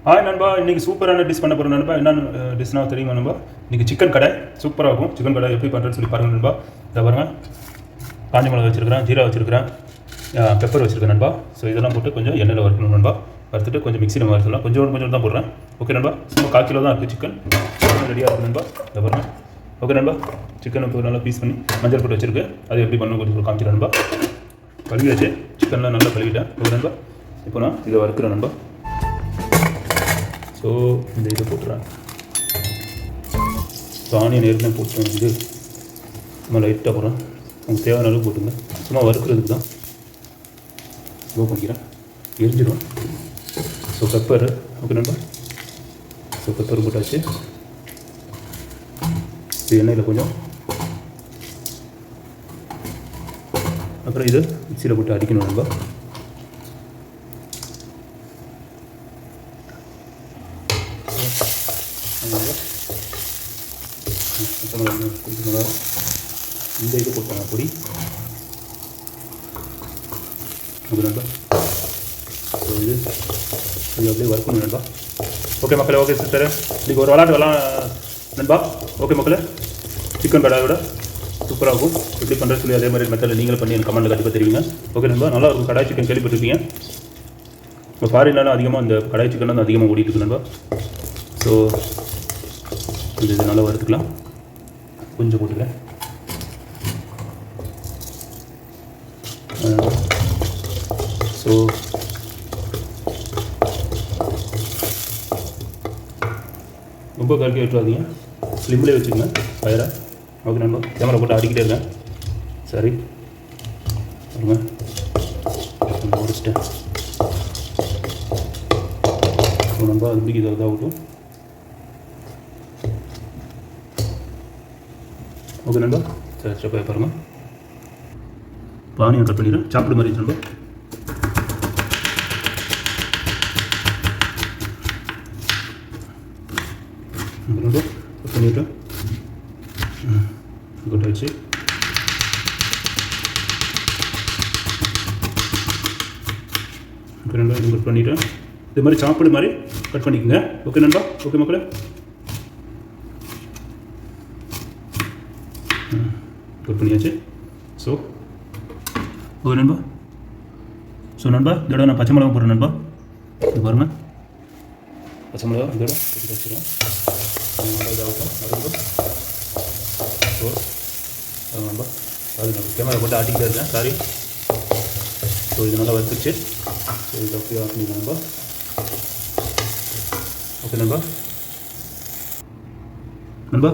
Hi நண்பா, இன்றைக்கி சூப்பரான டிஷ் பண்ண போகிறோம் நண்பா. என்னென்னு டிஷ்னா தெரியுமா நண்பா? இன்றைக்கி சிக்கன் கடை சூப்பராக இருக்கும். சிக்கன் கடை எப்படி பண்ணுறேன்னு சொல்லி பாருங்கள் நண்பா. இதை பாருங்கள், காஞ்ச மிளகா வச்சுருக்கிறேன், ஜீரா வச்சுருக்கிறேன், பெப்பர் வச்சுருக்கேன் நண்பா. ஸோ இதெல்லாம் போட்டு கொஞ்சம் எண்ணெயில் வறுக்கணும் நண்பா. வறுத்துட்டு கொஞ்சம் மிக்ஸியில் வறுத்துலாம், கொஞ்சம் தான் போடுறேன். ஓகே நண்பா, சும்மா 1/4 கிலோ தான் இருக்குது சிக்கன். ரெடியாக இருக்குது நண்பா. இதை பாருங்கள். ஓகே நண்பா, சிக்கனை இப்போ நல்லா பீஸ் பண்ணி மஞ்சள் போட்டு வச்சுருக்கு. அது எப்படி பண்ணணும் கொஞ்சம் காமிக்கிறேன் நண்பா. கழுவியாச்சு, சிக்கன்லாம் நல்லா கழுவிட்டேன். ஓகே நண்பா, இப்போ நான் இதை வறுக்கிறேன் நண்பா. ஸோ இந்த இதை போட்டுறேன். ஸோ ஆனியன் ஏற்கனவே போட்டு இது சும்மா லைட்டாக போடுறேன். உங்களுக்கு தேவையான அளவு போட்டுங்க. சும்மா வறுக்கிறதுக்கு தான் லோ பண்ணிக்கிறேன், எரிஞ்சிடும். So pepper. ஓகே நண்பா, ஸோ பெப்பர் போட்டாச்சு. இது எண்ணெயில் கொஞ்சம், அப்புறம் இது மிக்சியில் போட்டு அடிக்கணும் நண்பா. இந்த இது போட்டாங்க பொடி. ஓகே நண்பா, ஸோ இது அப்படியே வறுக்கணும் நண்பா. ஓகே மக்களே, ஓகே சிஸ்டர், இன்றைக்கி ஒரு விளாட்டு நண்பா. ஓகே மக்களே, சிக்கன் கடாயோட சூப்பராக இருக்கும். எப்படி பண்ணுறது சொல்லி அதே மாதிரி மெத்தடில் நீங்களும் பண்ணி எனக்கு கமெண்ட்டில் கண்டிப்பாக தெரிவிங்க. ஓகே நண்பா, நல்லா இருக்கும். கடாய் சிக்கன் கேள்விப்பட்டிருப்பீங்க. இப்போ ஃபாரின்லாம் அதிகமாக இந்த கடாய் சிக்கன் தான் அதிகமாக ஓடிட்டு இருக்கு நண்பா. ஸோ இது நல்லா வறுத்துக்கலாம். கொஞ்சம் போட்டுக்கிறேன். ஸோ ரொம்ப கருக்கி விட்டுறாதீங்க, ஸ்லிம்லேயே வச்சுக்கோங்க ஃபயரை. ஓகே நண்பா, கேமரா போட்டு அடிக்கிட்டே இருக்கேன். சரி பாருங்க, முடிச்சிட்டேன். ஸோ நண்பா, அது பிடிக்க இதாகட்டும். ஓகே நண்பா, சரி ஸ்டெப்பாக பாருங்கள். ஆனியன் கட் பண்ணிடுறேன், சாப்பிடு மாதிரி நண்பா. நண்பா கட் பண்ணிவிட்டேன், கட் ஆகிடுச்சு. ஓகே நண்பா, இது கட் பண்ணிவிட்டேன். இது மாதிரி சாப்பிடு மாதிரி கட் பண்ணிக்கோங்க. ஓகே நண்பா, ஓகே மக்களே, கட் பண்ணியாச்சு. ஸோ ஓகே நண்பா, ஸோ நண்பா இதோட நான் பச்சை மிளகா போடுறேன் நண்பா. இது பாருங்கள், பச்சை மிளகா இதோட போட்டு வச்சுருவேன். நல்லா இதாகட்டும், வறுக்கட்டும். ஸோ அது நண்பா, அது நம்ம கேமரா போட்டு ஆட்டிக்கிட்டே இருக்கேன், சாரி. ஸோ இது நல்லா வறுத்துச்சு. ஸோ இது அப்படியே ஆஃப் பண்ணிக்கலாம் நண்பா. ஓகே நண்பா. நண்பா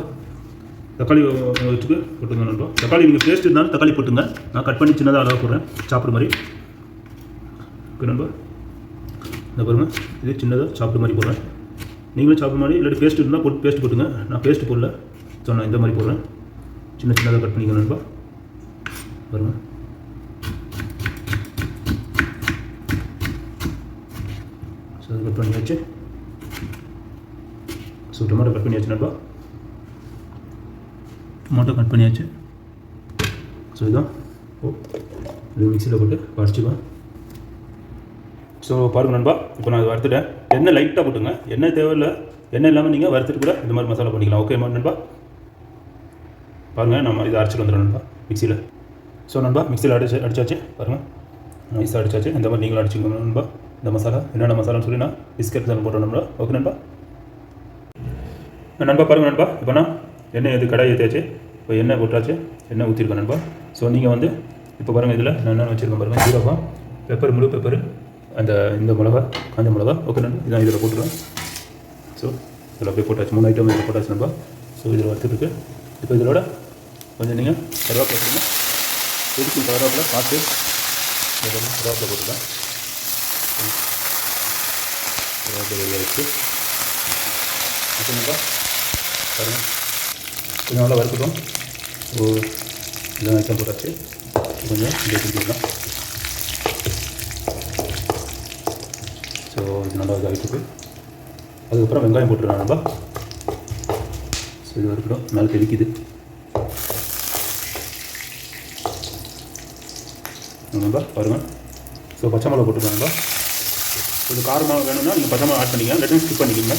தக்காளி வச்சுக்கு போட்டுங்க நண்பா. தக்காளி நீங்கள் பேஸ்ட் இருந்தாலும் தக்காளி போட்டுங்க. நான் கட் பண்ணி சின்னதாக அளவாக போடுறேன், சாப்பிட்ற மாதிரி. ஓகே நண்பா, இந்த பாருங்கள், இது சின்னதாக சாப்பிட்ற மாதிரி போடுறேன். நீங்களும் சாப்பிட்ற மாதிரி இல்லாட்டி பேஸ்ட் இருந்தால் போட்டு பேஸ்ட் போட்டுங்க. நான் பேஸ்ட்டு போடல, ஸோ நான் இந்த மாதிரி போடுறேன். சின்னதாக கட் பண்ணிக்கணும் நண்பா. பாருங்கள், ஸோ அது கட் பண்ணியாச்சு. ஸோ டொமேட்டோ கட் பண்ணியாச்சு நண்பா. டொமேட்டோ கட் பண்ணியாச்சு. ஸோ இதுதான் இது மிக்சியில் போட்டு வடிச்சுக்குவேன். ஸோ பாருங்கள் நண்பா, இப்போ நான் வறுத்துட்டேன். எண்ணெய் லைட்டாக போட்டுங்க, எண்ணெய் தேவையில்லை. எண்ணெய் இல்லாமல் நீங்கள் வறுத்துட்டு கூட இந்த மாதிரி மசாலா பண்ணிக்கலாம். ஓகே நண்பா, பாருங்கள், நம்ம இதை அரைச்சிட்டு வந்துடும் நண்பா மிக்சியில். ஸோ நண்பா, மிக்சியில் அடிச்சாச்சு பாருங்கள், நைஸாக அடிச்சாச்சு. இந்த மாதிரி நீங்களும் அடிச்சுக்கணும் நண்பா. இந்த மசாலா என்னென்ன மசாலான்னு சொல்லி நான் டிஸ்கிரிப்ஷனில் போடுறேன் நண்பா. ஓகே நண்பா. நண்பா பாருங்கள் நண்பா, இப்போ நான் எண்ணெய் இது கடாய் ஏற்றியாச்சு. இப்போ எண்ணெய் போட்டாச்சு, எண்ணெய் ஊற்றிருக்கேன் நண்பா. ஸோ நீங்கள் வந்து இப்போ பாருங்கள், இதில் நான் என்ன வச்சுருக்கேன் பாருங்கள், ஜீரகம், பெப்பர், முழு பெப்பர், அந்த இந்த மிளகா, காஞ்ச மிளகா. ஓகே நண்பா, இதான் இதில் போட்டுருவேன். ஸோ இதில் அப்படியே போட்டாச்சு, 3 ஐட்டம் இதில் போட்டாச்சு நண்பா. ஸோ இதில் வறுத்துருக்கு. இப்போ இதோட கொஞ்சம் நீங்கள் கருவேப்பிலை போட்டுங்க. எதுக்கு கருவேப்பிலை பார்த்து கருவேப்பிலை போட்டுக்கலாம். கருவேப்பிலை ரெடியாகிடுச்சு. ஓகே நண்பா, பாருங்கள், கொஞ்சம் நல்லா வறுக்கட்டும். ஸோ இதெல்லாம் ஐட்டம் போட்டாச்சு. கொஞ்சம் இப்படியே செஞ்சுக்கலாம். ஸோ இது நல்லா இதாகிட்டு, அதுக்கப்புறம் வெங்காயம் போட்டுருவேன் நண்பா. ஸோ இது வறுக்கட்டும், மேலே தெரிக்குது நண்பா. பாருங்கள், ஸோ பச்சை மிளகா போட்டுருவேன் நண்பா. கொஞ்சம் காரமாக வேணும்னா நீங்கள் பச்சை மிளகா ஆட் பண்ணிக்கலாம், இல்லாட்டி ஸ்கிப் பண்ணிக்கோங்க.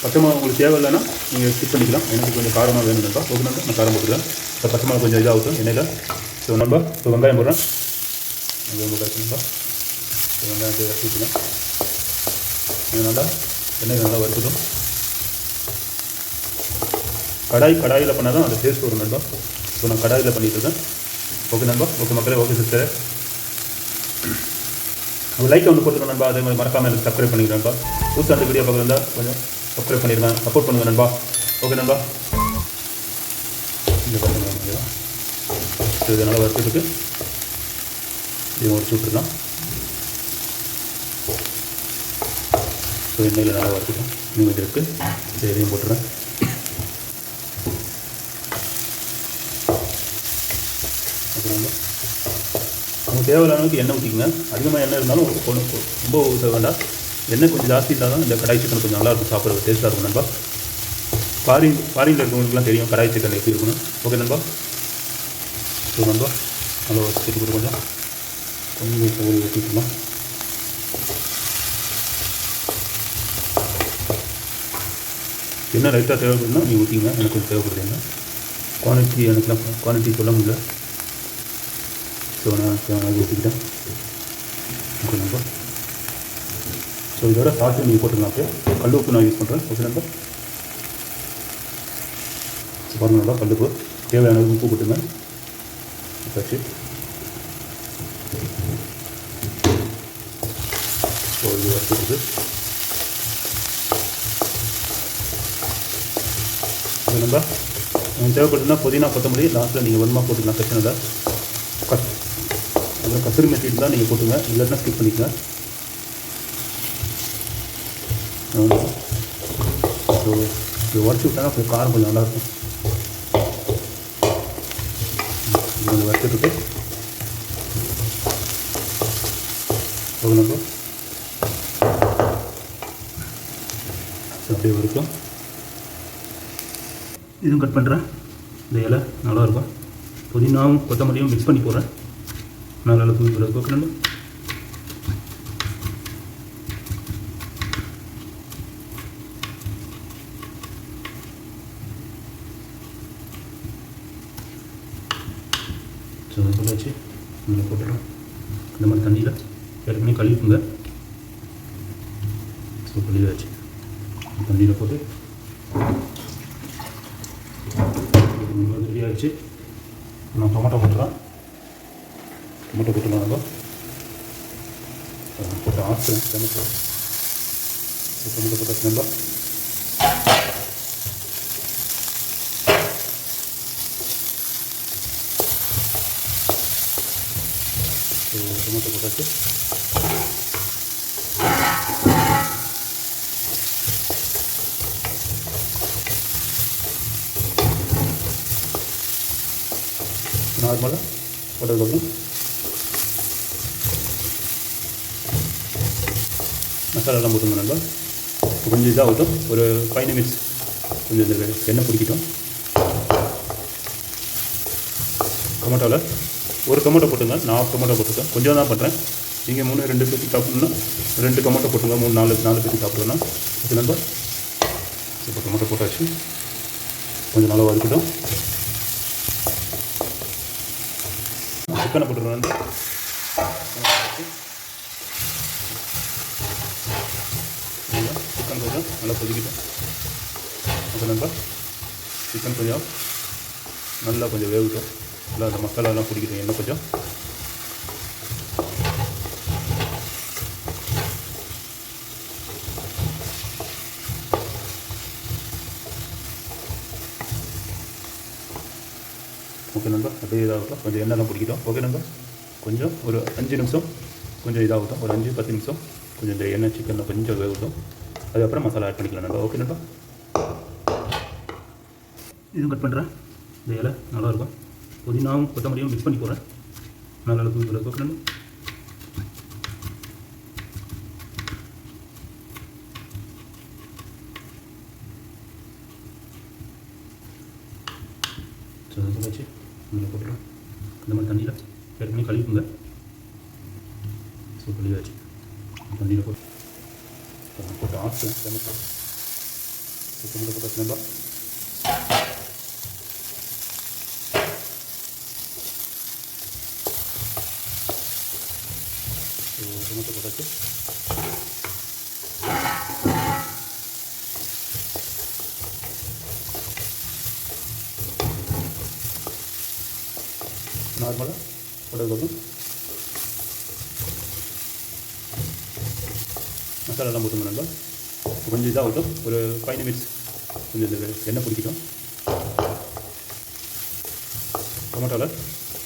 பச்சை மிளகா உங்களுக்கு தேவை இல்லைன்னா நீங்கள் ஸ்கிப் பண்ணிக்கலாம். எனக்கு கொஞ்சம் காரமாக வேணும்ப்பா, ஓகே நண்பா, நான் காரம் போட்டுக்கிறேன். இப்போ பச்சை மிளகா கொஞ்சம் இதாகட்டும் எண்ணெயில். ஸோ நண்பா இப்போ வெங்காயம் போடுறேன். வெங்காயம் போட்டாச்சுப்பா. வெங்காயத்தை வச்சுக்கலாம். இது நல்லா எண்ணெய் நல்லா வறுக்கட்டும். கடாயில் பண்ணால் தான் அந்த டேஸ்ட் வரும் நண்பா. ஸோ நான் கடாயில் பண்ணிட்டு இருக்கேன். ஓகே நண்பா, ஓகே மக்களே, ஓகே சிஸ்டர். உங்கள் லைக் ஒன்று போட்டுருக்கோம் நண்பா. அதே மாதிரி மறக்காமல் எனக்கு சப்ஸ்கிரைப் பண்ணிக்கிறேன் நண்பா. புதுசாக அந்த வீடியோ பார்க்குறதா கொஞ்சம் சப்ஸ்கிரைப் பண்ணிடுங்க, சப்போர்ட் பண்ணுங்கள் நண்பா. ஓகே நண்பா. இந்த பார்த்துக்கலாம். ஸோ இதை நல்லா வறுத்துட்டு இதை முடிச்சு விட்டுருலாம். ஸோ எண்ணெயில் நல்லா வறுத்துட்டோம். இன்னும் இது இருக்குது, இதையும் போட்டுறேன். ஓகே, நமக்கு தேவையான அளவுக்கு எண்ணெய் ஊற்றிக்கங்க. அதிகமாக எண்ணெய் இருந்தாலும் ரொம்ப ஊற்ற வேண்டாம். எண்ணெய் கொஞ்சம் ஜாஸ்தி இருந்தால் தான் இந்த கடாய் சிக்கன் கொஞ்சம் நல்லாயிருக்கும், சாப்பிட்றது டேஸ்ட்டாக இருக்கும் நண்பா. ஃபாரினில் இருக்கவங்களுக்குலாம் தெரியும் கடாய் சிக்கன் எப்படி இருக்கணும். ஓகே நண்பா. ஸோ நண்பா நல்லா வச்சுட்டு கொஞ்சம் ஊற்றிக்கலாம். என்ன லைட்டாக தேவைப்படுதுன்னா நீங்கள் ஊற்றிங்க. எனக்கு கொஞ்சம் தேவைப்படுது என்ன குவான்டிட்டி சொல்ல முடியல. ஸோ நான் ஊற்றிக்கிட்டேன். ஓகே நண்பா. ஸோ இதோட சால்ட்டு நீங்கள் போட்டுக்கலாம். அப்படியே கல் உப்பு நான் யூஸ் பண்ணுறேன். ஓகே நண்பா. ஸோ பாருங்கள் நண்பா, கல் உப்பு தேவையான உப்பு போட்டுங்க. வச்சு ஸோ இது வச்சுருக்கு. ஓகே நண்பா. உங்களுக்கு தேவைப்படுதுன்னா புதினா கொத்தமல்லி லாஸ்ட்டில் நீங்கள் வருமா போட்டுக்கலாம், பிரச்சனை இல்லை. அப்புறம் கசூரி மெத்தி இருந்தால் நீங்கள் போட்டுங்க, இல்லைன்னா ஸ்கிப் பண்ணிக்கங்க. ஸோ இது உடச்சி விட்டாங்கன்னா கொஞ்சம் காரம் கொஞ்சம் நல்லாயிருக்கும். கொஞ்சம் வறுத்துட்டு ஓகே நண்பா. அப்படியே வரைக்கும் இதுவும் கட் பண்ணுறேன். இந்த இலை நல்லாயிருக்கும். புதினாவும் கொத்தமல்லியும் மிக்ஸ் பண்ணி போடுறேன். நல்லா தூவி விட ஓகே நண்பா. ஸோ அது போட்டாச்சு. நல்லா போட்டுறோம். இந்த மாதிரி தண்ணியில் ஏற்கனவே கழுவிக்குங்க. ஸோ கழுவியாச்சு. தண்ணியில் போட்டு ரெடி ஆகிடுச்சு. நான் டொமேட்டோ போட்டுறேன். டொமேட்டோ போட்டுலாம் நம்ம போட்டு ஆற்றுறேன். டொமேட்டோ போட்டாச்சு நம்ம. டொமேட்டோ போட்டாச்சு. நார்மலாக போட்டதுக்கப்புறம் மசாலாலாம் போட்டுங்க நண்பா. கொஞ்சம் இதாகட்டும், ஒரு 5 நிமிட்ஸ் கொஞ்சம் இந்த எண்ணெய் பிடிக்கட்டும். டொமேட்டோவில் ஒரு டொமேட்டோ போட்டுங்க. நான் 1/2 டொமேட்டோ போட்டுருக்கேன், கொஞ்சம் தான் பண்ணுறேன். நீங்கள் 2 பேருக்கு சாப்பிட்ணுன்னா 2 டொமேட்டோ போட்டுங்க. 4 பேருக்கு சாப்பிட்றோன்னா ஓகே நண்பா. இப்போ டொமேட்டோ போட்டாச்சு. கொஞ்சம் நல்லா வதக்கட்டும். சிக்கனை போட்டுருவேன். சிக்கன் கொஞ்சம் நல்லா கொதிக்கிட்டோம். ஓகே நண்பா. சிக்கன் கொஞ்சம் நல்லா கொஞ்சம் வேகட்டும். நல்லா அந்த மசாலாலாம் பிடிக்கிட்டோம். எண்ணெய் கொஞ்சம் ஓகே நண்பா. அப்படியே இதாகட்டும். கொஞ்சம் எண்ணெய்லாம் பிடிக்கிட்டோம். ஓகே நண்பா. கொஞ்சம் ஒரு 5 நிமிஷம் கொஞ்சம் இதாகட்டும். ஒரு 5-10 நிமிஷம் கொஞ்சம் இந்த எண்ணெய் சிக்கனில் கொஞ்சம் வேகட்டும். அதுக்கப்புறம் மசாலா ஆட் பண்ணிக்கலாம் நண்பா. ஓகே நண்பா. இதுவும் கட் பண்ணுறேன். இந்த இலை நல்லாயிருக்கும். புதினாவும் கொத்தமல்லியும் மிக்ஸ் பண்ணி போடுறேன். நல்லா தூவி போடுறது. ஓகே நண்பா. ஸோ அதை வச்சு நல்லா போட்டுறோம். இந்த மாதிரி தண்ணியில் ஏற்கனவே கழுவிக்குங்க. ஸோ கழுவியாச்சு. தண்ணியில் போட்டு ஆஃப் டொமேட்டோ போட்டாச்சு நண்பா. டொமேட்டோ போட்டாச்சு. நார்மலாக போட்டதுக்கப்புறம் மசாலாலாம் போட்டுங்க நண்பா. கொஞ்சம் இதாகட்டும், ஒரு 5 நிமிட்ஸ் கொஞ்சம் இந்த எண்ணெய் பிடிக்கட்டும். டொமேட்டோவில்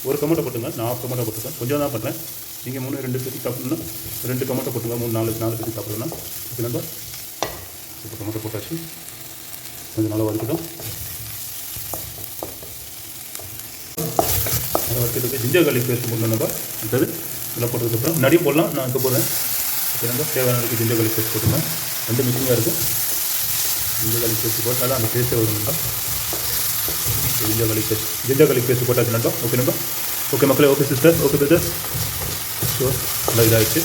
ஒரு டொமேட்டோ போட்டுங்க, நான் 1/2 டொமேட்டோ போட்டுருக்கேன். கொஞ்சம் தான் பண்ணுறேன். நீங்கள் 2 பேருக்கு சாப்பிட்ணுன்னா 2 டொமேட்டோ போட்டுங்க. 4 பேருக்கு சாப்பிட்ணுன்னா ஓகே நண்பா. இப்போ டொமேட்டோ போட்டாச்சு, கொஞ்சம் நல்லா வதக்கிட்டோம். அதை வதக்கிட்டு ஜிஞ்சர் கார்லிக் பேஸ்ட் போடணும் நண்பா. அடுத்தது இதெல்லாம் போட்டதுக்கப்புறம் முன்னாடியும் போடலாம், நான் இப்போ போடுறேன். ஓகே நண்பா. தேவையான அளவுக்கு ஜிஞ்சர் கார்லிக் பேஸ்ட் போட்டுங்க. 2 மிக்சிங்காக இருக்குது. ஜிஞ்சர் கார்லிக் பேஸ்ட் போட்டாலும் அந்த டேஸ்ட்டே வரும் நண்பா. ஜிஞ்சர் கார்லிக் பேஸ்ட் போட்டாச்சு நண்பா. ஓகே நண்பா. ஓகே மக்களே, okay sister, okay brother. So நல்லா இதாகிடுச்சு.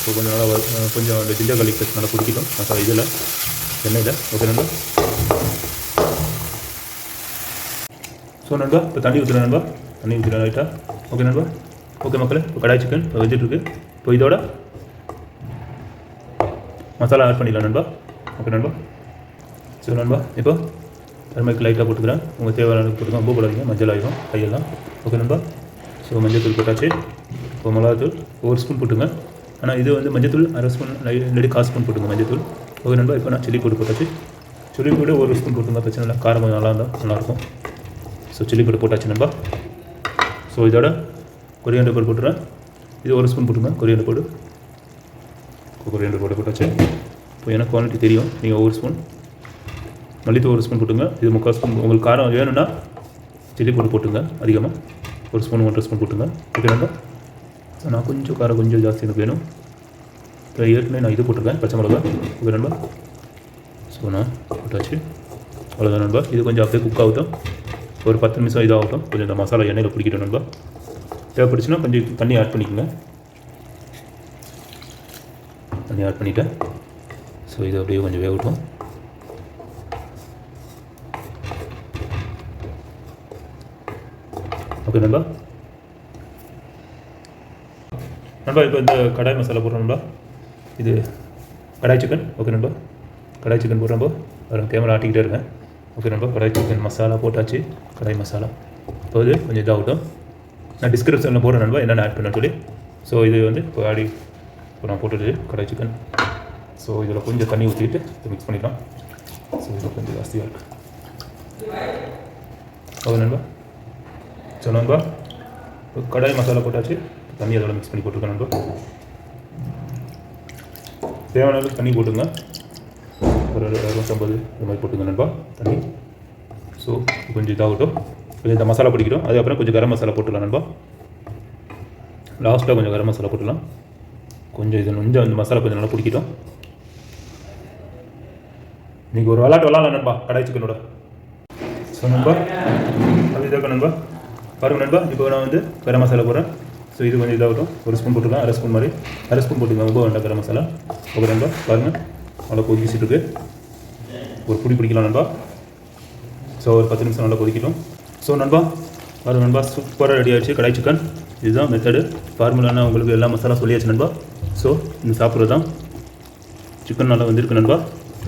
ஸோ கொஞ்சம் நல்லா கொஞ்சம் அந்த ஜிஞ்சர் கார்லிக் பேஸ்ட் நல்லா குடிக்கிட்டோம் மசாலா இதில் எண்ணெயில். ஓகே நண்பா. ஸோ நண்பா இப்போ தண்ணி ஊற்றுறேன் நண்பா. தண்ணி ஊற்றுறேன் ரைட்டாக. ஓகே நண்பா. ஓகே மக்களே, இப்போ கடாய் சிக்கன் இப்போ வெஜிட்ருக்கு. இப்போ இதோட மசாலா ஆட் பண்ணிடலாம் நண்பா. ஓகே நண்பா. ஸோ நண்பா இப்போ டர்மரிக் லைட்டாக போட்டுக்கிறேன். உங்கள் தேவையான அளவுக்கு போட்டுக்கலாம். உப்பு போடாதீங்க, மஞ்சள் ஆகிடும் கையெல்லாம். ஓகே நண்பா. ஸோ மஞ்சள் தூள் போட்டாச்சு. இப்போ மிளகாத்தூள் 1 ஸ்பூன் போட்டுங்க. ஆனால் இது வந்து மஞ்சள் தூள் 1/2 ஸ்பூன் இல்லாட்டி 1/4 ஸ்பூன் போட்டுங்க மஞ்சள் தூள். ஓகே நண்பா. இப்போ நான் சில்லி பொடி போட்டாச்சு. சில்லி பொடி 1 ஸ்பூன் போட்டுங்க, பிரச்சனை இல்லை. காரம் கொஞ்சம் நல்லா இருந்தால் நல்லாயிருக்கும். ஸோ சில்லி பொடி போட்டாச்சு நண்பா. ஸோ இதோட கொரியாண்டர் பொடி போட்டுறேன். இது 1 ஸ்பூன் போட்டுங்க கொரியாண்டர் பொடி. கொரியாண்டர் பொடி போட்டாச்சு. இப்போ எனக்கு குவாலிட்டி தெரியும். நீங்கள் 1 ஸ்பூன் மல்லித்தூள் 1 ஸ்பூன் போட்டுங்க. இது 3/4 ஸ்பூன். உங்களுக்கு காரம் வேணும்னா சில்லி பொடி போட்டுங்க அதிகமாக. 1 ஸ்பூன் 1/2 ஸ்பூன் போட்டுங்க. ஓகே நண்பா. நான் கொஞ்சம் காரம் கொஞ்சம் ஜாஸ்தி எனக்கு வேணும். இப்போ ஏற்கனவே நான் இது போட்டிருக்கேன், பச்சை மிளகா. ஓகே நண்பா. ஸோ நான் போட்டாச்சு. அவ்வளோதான் நண்பா. இது கொஞ்சம் அப்படியே குக் ஆகட்டும். ஒரு 10 நிமிஷம் இதாகட்டும். கொஞ்சம் இந்த மசாலா எண்ணெயில் பிடிக்கிட்டோம் நண்பா. தேவைப்படுச்சுன்னா கொஞ்சம் தண்ணி ஆட் பண்ணிக்கோங்க. தண்ணி ஆட் பண்ணிவிட்டேன். ஸோ இது அப்படியே கொஞ்சம் வேகட்டும். ஓகே நண்பா. நண்பா இப்போ இந்த கடாய் மசாலா போடுறோம் நண்பா. இது கடாய் சிக்கன். ஓகே நண்பா. கடாய் சிக்கன் போடுறப்போ கேமரா ஆட்டிக்கிட்டே இருக்கேன். ஓகே நண்பா. கடாய் சிக்கன் மசாலா போட்டாச்சு. கடாய் மசாலா இப்போ இது கொஞ்சம் இதாகட்டும். நான் டிஸ்கிரிப்ஷனில் போடுறேன் நண்பா என்னென்ன ஆட் பண்ண சொல்லி. ஸோ இது வந்து இப்போ இப்போ நான் போட்டுட்டு கடாய் சிக்கன். ஸோ இதில் கொஞ்சம் தண்ணி ஊற்றிட்டு மிக்ஸ் பண்ணிக்கலாம். ஸோ இதில் கொஞ்சம் ஜாஸ்தியாக இருக்குது. ஓகே நண்பா. ஸோ நண்பா இப்போ கடாய் மசாலா போட்டாச்சு. தண்ணி அதோட மிக்ஸ் பண்ணி போட்டுருக்கேன் நண்பா. தேவையான அளவுக்கு தண்ணி போட்டுங்க. ஒரு 250 இந்த மாதிரி போட்டுங்க நண்பா தண்ணி. ஸோ கொஞ்சம் இதாகட்டும். கொஞ்சம் இந்த மசாலா பிடிக்கிடும். அதுக்கப்புறம் கொஞ்சம் கரம் மசாலா போட்டுடலாம் நண்பா. லாஸ்ட்டாக கொஞ்சம் கரம் மசாலா போட்டுடலாம். கொஞ்சம் இது கொஞ்சம் அந்த மசாலா கொஞ்சம் நல்லா பிடிக்கிட்டோம். நீங்கள் ஒரு விளாடலாம் நண்பா கடாய் சிக்கனோட. ஸோ நண்பா அது இதாக்க நண்பா. பாருங்கள் நண்பா. இப்போ நான் வந்து கரம் மசாலா போடுறேன். ஸோ இது கொஞ்சம் இதாகட்டும். 1 ஸ்பூன் போட்டுருக்கேன். 1/2 ஸ்பூன் மாதிரி 1/2 ஸ்பூன் போட்டுங்க. ரொம்ப வேண்டாம் கரம் மசாலா. ஓகே நண்பா. பாருங்கள் நல்லா கொதிச்சிட்டு இருக்கு. ஒரு புடி பிடிக்கலாம் நண்பா. ஸோ ஒரு 10 நிமிஷம் நல்லா கொதிக்கட்டும். ஸோ நண்பா பாருங்கள் நண்பா, சூப்பராக ரெடி ஆகிடுச்சு கடாய் சிக்கன். இதுதான் மெத்தடு. ஃபார்முலானா உங்களுக்கு எல்லா மசாலா சொல்லியாச்சு நண்பா. ஸோ இந்த சாப்பிட்றது தான் சிக்கன் நல்லா வந்துருக்கு நண்பா.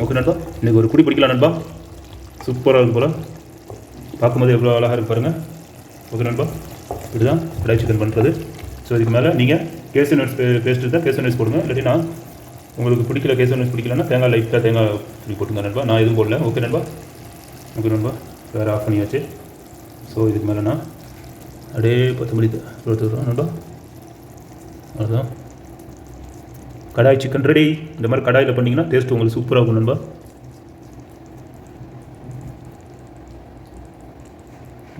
ஓகே நண்பா. இன்றைக்கி ஒரு புடி பிடிக்கலாம் நண்பா. சூப்பராக இருக்கும் போல். பார்க்கும்போது எவ்வளோ அழகாக இருக்கு பாருங்கள். ஓகே நண்பா. இப்படி தான் கடாய் சிக்கன் பண்ணுறது. ஸோ இதுக்கு மேலே நீங்கள் கேசரி நட்ஸ் பேஸ்ட் தான் கேசரி நட்ஸ் போடுங்க. இல்லாட்டி நான் உங்களுக்கு பிடிக்கல கேசரி நட்ஸ் பிடிக்கலன்னா தேங்காய் லைட்டாக தேங்காய் இப்படி போட்டுங்க நண்பா. நான் எதுவும் போடல. ஓகே நண்பா. ஓகே நண்பா. வேறு ஆஃப் பண்ணியாச்சு. ஸோ இதுக்கு மேலே நான் அப்படியே கொத்தமல்லி கொடுத்துட்றோம் நண்பா. அதுதான் கடாய் சிக்கன் ரெடி. இந்த மாதிரி கடாயில் பண்ணிங்கன்னா டேஸ்ட் உங்களுக்கு சூப்பராக இருக்கும் நண்பா.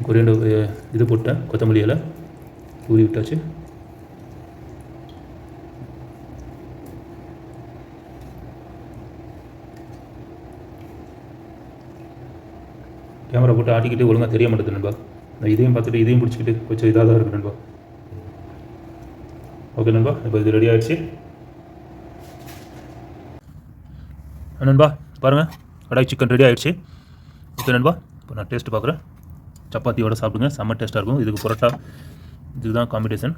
கொரியாண்டர் இது போட்டேன், கொத்தமல்லி இலை ஊறி விட்டாச்சு. கேமரா போட்டு ஆட்டிக்கிட்டு ஒழுங்காக தெரிய மாட்டேது நண்பா. நான் இதையும் பார்த்துட்டு இதையும் பிடிச்சிக்கிட்டு கொஞ்சம் இதாக தான் இருக்குது நண்பா. ஓகே நண்பா. இப்போ இது ரெடி ஆகிடுச்சு. நண்பா பாருங்கள், கடாய் சிக்கன் ரெடி ஆகிடுச்சு. ஓகே நண்பா, இப்போ நான் டேஸ்ட்டு பார்க்குறேன். சப்பாத்தியோடு சாப்பிடுங்க, செம்ம டேஸ்ட்டாக இருக்கும். இதுக்கு பரோட்டா இதுதான் காம்பினேஷன்.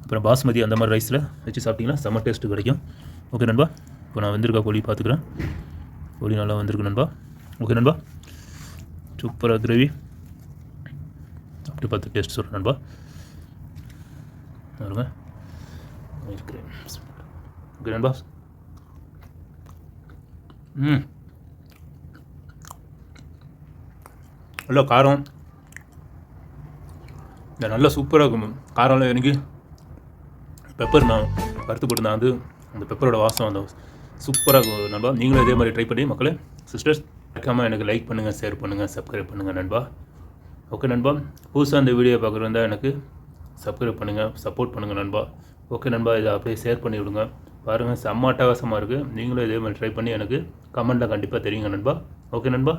அப்புறம் பாஸ்மதி அந்த மாதிரி ரைஸில் வச்சு சாப்பிட்டிங்கன்னா செம்ம டேஸ்ட்டு கிடைக்கும். ஓகே நண்பா, இப்போ நான் வந்திருக்கா கோழி பார்த்துக்கிறேன். கோழி நல்லா வந்திருக்கு நண்பா. ஓகே நண்பா, சூப்பராக கிரேவி அப்படி பார்த்து டேஸ்ட் சொல்கிறேன் நண்பா. பாருங்க, ஓகே நண்பா. நல்லா காரம், இந்த நல்லா சூப்பராக இருக்கும். காரம்லாம் எனக்கு பெப்பர் நான் வறுத்து போட்டுருந்தேன், அது அந்த பெப்பரோட வாசம் அந்த சூப்பராக இருக்கும் நண்பா. நீங்களும் இதே மாதிரி ட்ரை பண்ணி மக்களே சிஸ்டர்ஸ் மறக்காமல் எனக்கு லைக் பண்ணுங்கள், ஷேர் பண்ணுங்கள், சப்ஸ்கிரைப் பண்ணுங்கள் நண்பா. ஓகே நண்பா, புதுசாக அந்த வீடியோ பார்க்குறதா எனக்கு சப்ஸ்கிரைப் பண்ணுங்கள், சப்போர்ட் பண்ணுங்கள் நண்பா. ஓகே நண்பா, இதை அப்படியே ஷேர் பண்ணி விடுங்க. பாருங்கள், செம்ம அட்டகாசமாக இருக்குது. நீங்களும் இதே மாதிரி ட்ரை பண்ணி எனக்கு கமெண்ட்டில் கண்டிப்பாக தெரியுங்க நண்பா. ஓகே நண்பா.